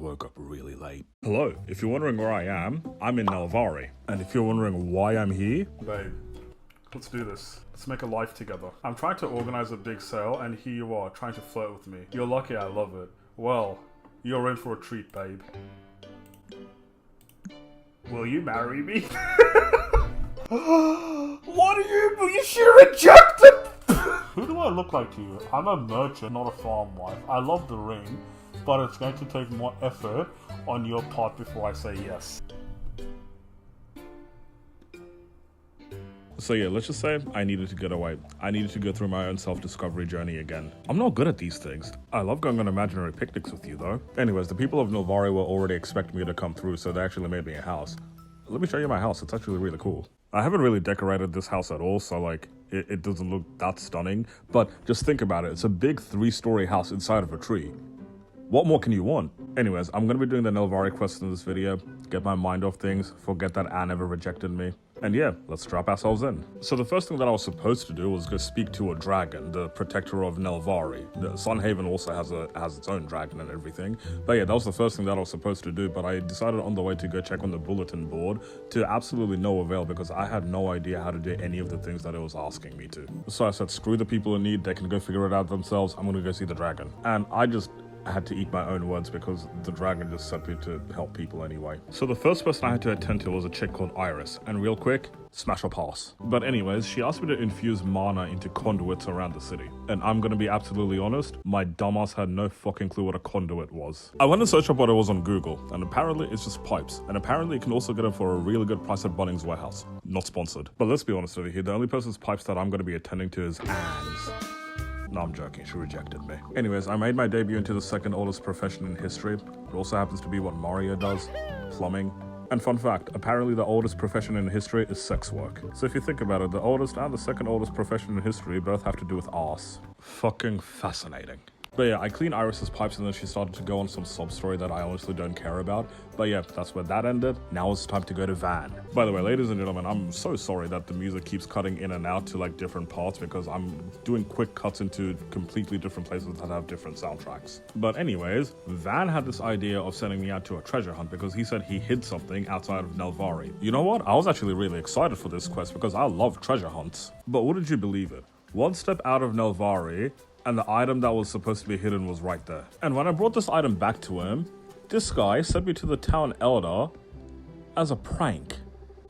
woke up really late. Hello, if you're wondering where I am, I'm in Nel'Vari. And if you're wondering why I'm here, babe, let's do this. Let's make a life together. I'm trying to organize a big sale, and here you are, trying to flirt with me. You're lucky I love it. Well, you're in for a treat, babe. Will you marry me? What are you? She rejected! Who do I look like to you? I'm a merchant, not a farm wife. I love the ring, but it's going to take more effort on your part before I say yes. So yeah, let's just say I needed to get away. I needed to go through my own self-discovery journey again. I'm not good at these things. I love going on imaginary picnics with you though. Anyways, the people of Novari were already expecting me to come through, so they actually made me a house. Let me show you my house. It's actually really cool. I haven't really decorated this house at all, so like, it doesn't look that stunning. But just think about it. It's a big 3-story house inside of a tree. What more can you want? Anyways, I'm going to be doing the Nel'Vari quest in this video. Get my mind off things. Forget that Anne ever rejected me. And yeah, let's strap ourselves in. So the first thing that I was supposed to do was go speak to a dragon, the protector of Nel'Vari. The Sunhaven also has its own dragon and everything. But yeah, that was the first thing that I was supposed to do. But I decided on the way to go check on the bulletin board to absolutely no avail because I had no idea how to do any of the things that it was asking me to. So I said, screw the people in need. They can go figure it out themselves. I'm going to go see the dragon. And I just had to eat my own words because the dragon just sent me to help people anyway. So the first person I had to attend to was a chick called Iris, and real quick, smash or pass. But anyways, she asked me to infuse mana into conduits around the city. And I'm gonna be absolutely honest, my dumbass had no fucking clue what a conduit was. I went and searched up what it was on Google, and apparently it's just pipes. And apparently you can also get them for a really good price at Bunnings Warehouse. Not sponsored. But let's be honest over here, the only person's pipes that I'm gonna be attending to is Anne's. No, I'm joking, she rejected me. Anyways, I made my debut into the second oldest profession in history. It also happens to be what Mario does, plumbing. And fun fact, apparently the oldest profession in history is sex work. So if you think about it, the oldest and the second oldest profession in history both have to do with arse. Fucking fascinating. But yeah, I cleaned Iris's pipes and then she started to go on some sub-story that I honestly don't care about. But yeah, that's where that ended. Now it's time to go to Van. By the way, ladies and gentlemen, I'm so sorry that the music keeps cutting in and out to like different parts because I'm doing quick cuts into completely different places that have different soundtracks. But anyways, Van had this idea of sending me out to a treasure hunt because he said he hid something outside of Nel'Vari. You know what? I was actually really excited for this quest because I love treasure hunts. But wouldn't you believe it? One step out of Nel'Vari, and the item that was supposed to be hidden was right there. And when I brought this item back to him, this guy sent me to the town elder as a prank.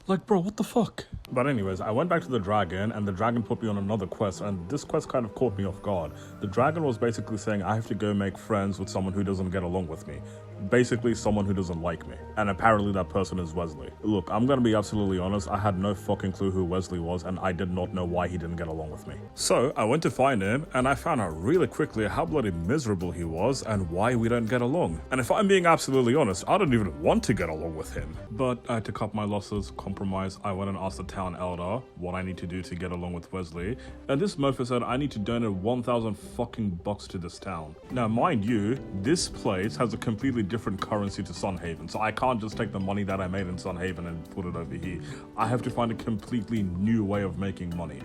Like, bro, what the fuck? But anyways, I went back to the dragon, and the dragon put me on another quest, and this quest kind of caught me off guard. The dragon was basically saying I have to go make friends with someone who doesn't get along with me. Basically, someone who doesn't like me. And apparently that person is Wesley. Look, I'm gonna be absolutely honest, I had no fucking clue who Wesley was, and I did not know why he didn't get along with me. So, I went to find him, and I found out really quickly how bloody miserable he was, and why we don't get along. And if I'm being absolutely honest, I don't even want to get along with him. But I had to cut my losses, compromise. I went and asked the town elder what I need to do to get along with Wesley, and this mofo said I need to donate 1,000 fucking bucks to this town. Now, mind you, this place has a completely different currency to Sunhaven, so I can't just take the money that I made in Sunhaven and put it over here. I have to find a completely new way of making money.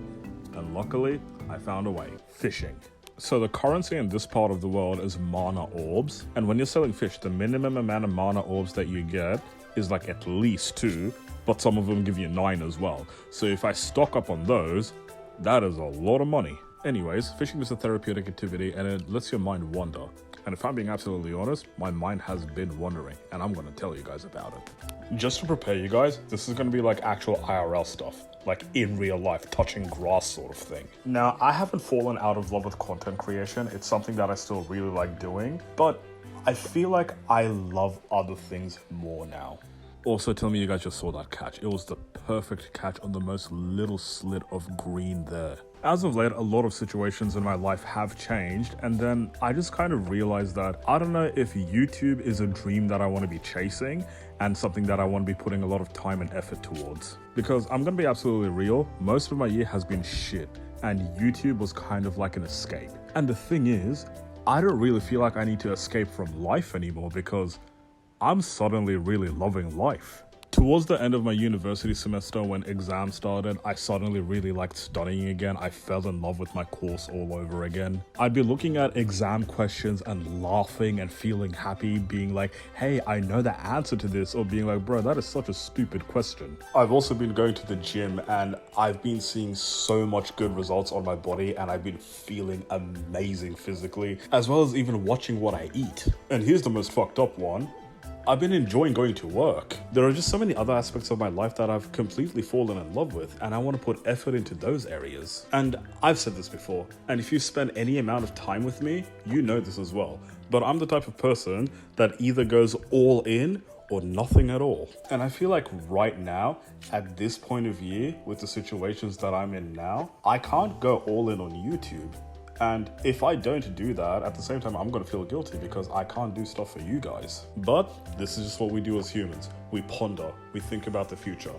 And luckily, I found a way. Fishing. So the currency in this part of the world is mana orbs, and when you're selling fish, the minimum amount of mana orbs that you get is like at least 2, but some of them give you 9 as well. So if I stock up on those, that is a lot of money. Anyways, fishing is a therapeutic activity and it lets your mind wander. And if I'm being absolutely honest, my mind has been wandering, and I'm gonna tell you guys about it. Just to prepare you guys, this is gonna be like actual IRL stuff, like in real life, touching grass sort of thing. Now, I haven't fallen out of love with content creation. It's something that I still really like doing, but I feel like I love other things more now. Also, tell me you guys just saw that catch. It was the perfect catch on the most little slit of green there. As of late, a lot of situations in my life have changed, and then I just kind of realized that I don't know if YouTube is a dream that I want to be chasing and something that I want to be putting a lot of time and effort towards. Because I'm going to be absolutely real, most of my year has been shit, and YouTube was kind of like an escape. And the thing is, I don't really feel like I need to escape from life anymore because I'm suddenly really loving life. Towards the end of my university semester, when exams started, I suddenly really liked studying again. I fell in love with my course all over again. I'd be looking at exam questions and laughing and feeling happy, being like, hey, I know the answer to this, or being like, bro, that is such a stupid question. I've also been going to the gym and I've been seeing so much good results on my body, and I've been feeling amazing physically, as well as even watching what I eat. And here's the most fucked up one. I've been enjoying going to work. There are just so many other aspects of my life that I've completely fallen in love with, and I want to put effort into those areas. And I've said this before, and if you spend any amount of time with me, you know this as well. But I'm the type of person that either goes all in or nothing at all. And I feel like right now, at this point of year, with the situations that I'm in now, I can't go all in on YouTube. And if I don't do that, at the same time, I'm gonna feel guilty because I can't do stuff for you guys. But this is just what we do as humans. We ponder, we think about the future.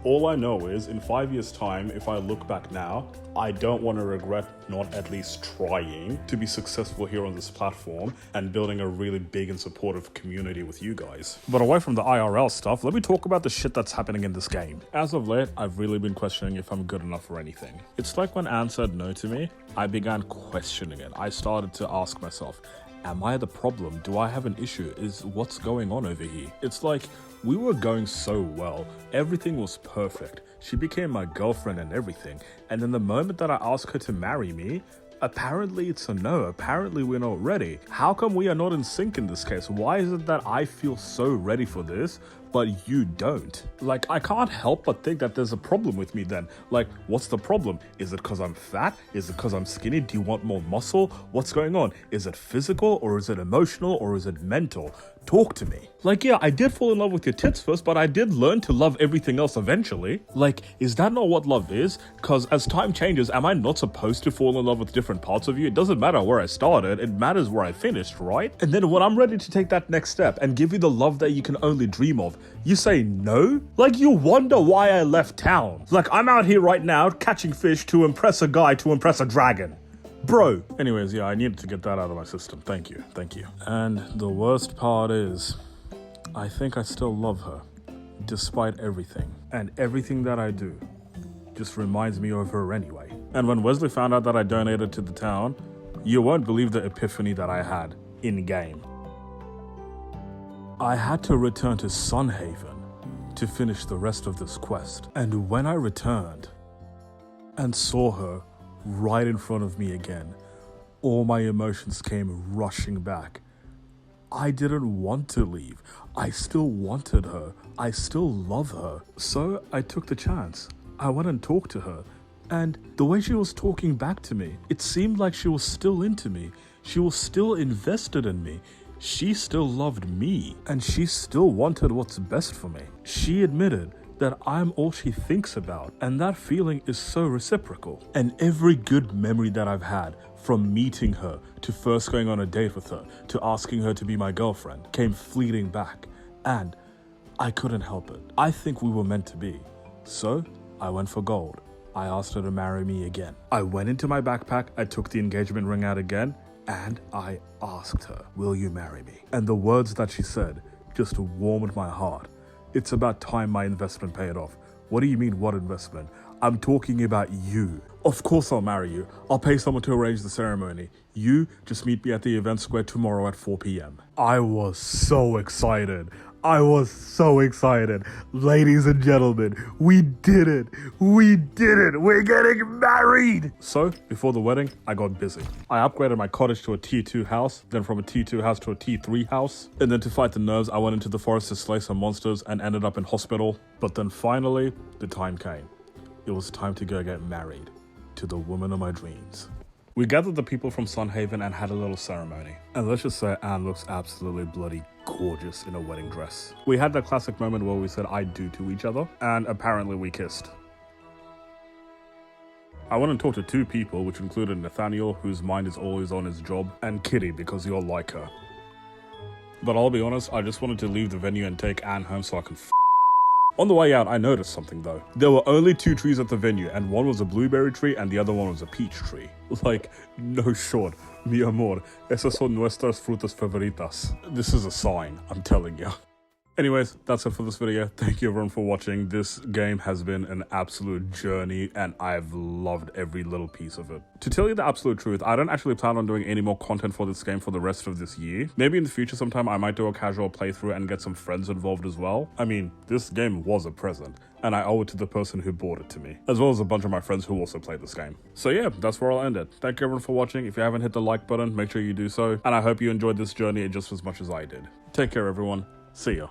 All I know is in 5 years' time, if I look back now, I don't want to regret not at least trying to be successful here on this platform and building a really big and supportive community with you guys. But away from the IRL stuff, let me talk about the shit that's happening in this game. As of late, I've really been questioning if I'm good enough for anything. It's like when Anne said no to me, I began questioning it. I started to ask myself, am I the problem? Do I have an issue? Is what's going on over here? It's like, we were going so well. Everything was perfect. She became my girlfriend and everything. And then the moment that I asked her to marry me, apparently it's a no. Apparently we're not ready. How come we are not in sync in this case? Why is it that I feel so ready for this, but you don't? Like, I can't help but think that there's a problem with me then. Like, what's the problem? Is it because I'm fat? Is it because I'm skinny? Do you want more muscle? What's going on? Is it physical, or is it emotional, or is it mental? Talk to me. Like, yeah, I did fall in love with your tits first, but I did learn to love everything else eventually. Like, is that not what love is? Because as time changes, am I not supposed to fall in love with different parts of you? It doesn't matter where I started, it matters where I finished, right? And then when I'm ready to take that next step and give you the love that you can only dream of, you say no? Like, you wonder why I left town. Like, I'm out here right now catching fish to impress a guy to impress a dragon. Bro. Anyways, yeah, I needed to get that out of my system. Thank you. And the worst part is, I think I still love her, despite everything. And everything that I do just reminds me of her anyway. And when Wesley found out that I donated to the town, you won't believe the epiphany that I had in-game. I had to return to Sunhaven to finish the rest of this quest. And when I returned and saw her right in front of me again, all my emotions came rushing back. I didn't want to leave. I still wanted her. I still love her. So I took the chance. I went and talked to her. And the way she was talking back to me, it seemed like she was still into me. She was still invested in me. She still loved me. And she still wanted what's best for me. She admitted that I'm all she thinks about, and that feeling is so reciprocal. And every good memory that I've had, from meeting her, to first going on a date with her, to asking her to be my girlfriend, came fleeting back, and I couldn't help it. I think we were meant to be. So I went for gold. I asked her to marry me again. I went into my backpack, I took the engagement ring out again, and I asked her, will you marry me? And the words that she said just warmed my heart. It's about time my investment paid off. What do you mean, what investment? I'm talking about you. Of course I'll marry you. I'll pay someone to arrange the ceremony. You just meet me at the event square tomorrow at 4 p.m. I was so excited. Ladies and gentlemen, we did it. We're getting married. So, before the wedding, I got busy. I upgraded my cottage to a tier 2 house, then from a tier 2 house to a tier 3 house. And then to fight the nerves, I went into the forest to slay some monsters and ended up in hospital. But then finally, the time came. It was time to go get married to the woman of my dreams. We gathered the people from Sunhaven and had a little ceremony. And let's just say Anne looks absolutely bloody gorgeous in a wedding dress. We had that classic moment where we said I do to each other, and apparently we kissed. I went and talked to 2 people, which included Nathaniel, whose mind is always on his job, and Kitty, because you're like her. But I'll be honest, I just wanted to leave the venue and take Anne home so I can On the way out, I noticed something though. There were only 2 trees at the venue, and one was a blueberry tree and the other one was a peach tree. Like, no short. Mi amor, esas son nuestras frutas favoritas. This is a sign, I'm telling you. Anyways, that's it for this video. Thank you everyone for watching. This game has been an absolute journey and I've loved every little piece of it. To tell you the absolute truth, I don't actually plan on doing any more content for this game for the rest of this year. Maybe in the future sometime I might do a casual playthrough and get some friends involved as well. I mean, this game was a present and I owe it to the person who bought it to me, as well as a bunch of my friends who also played this game. So yeah, that's where I'll end it. Thank you everyone for watching. If you haven't hit the like button, make sure you do so. And I hope you enjoyed this journey just as much as I did. Take care everyone. See ya.